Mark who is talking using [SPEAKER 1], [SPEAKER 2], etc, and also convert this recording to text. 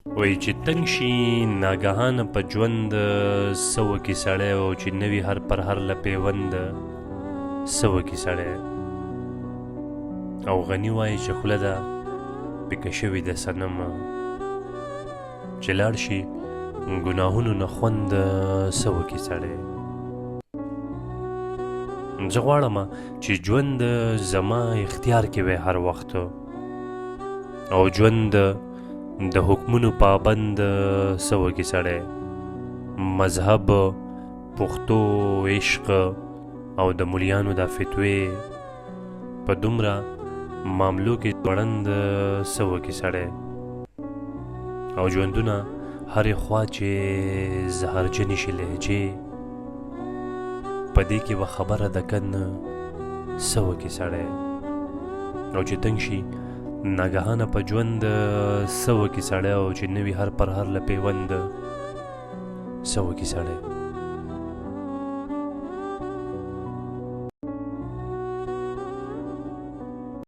[SPEAKER 1] وای چې تنګ شي ناګهانه په ژوند څه وکړي سړی او چې نه وي هر پر هر له پیوند څه وکړي سړی او غني وایي چې خوله ده پیکه شوې د صنم چې لاړ شي ګناهونو نه خوند څه وکړي سړی زه غواړم چې ژوند زما اختیار کې وی هر وخت او ژوند د حکمونو پابند څه وکړي سړی مذهب پښتو عشق او د مولیانو دا فتوې په دومره معاملو کې ځوړند څه وکړي سړی او ژوندونه هرې خوا چې زهرجنې شي لهجې په دې کې به خبره ده که نه څه وکړي سړی او چې تنګ شي ناګهانه په ژوند څه وکړي سړی او چې نه وي هر پر هر له پیوند څه وکړي سړی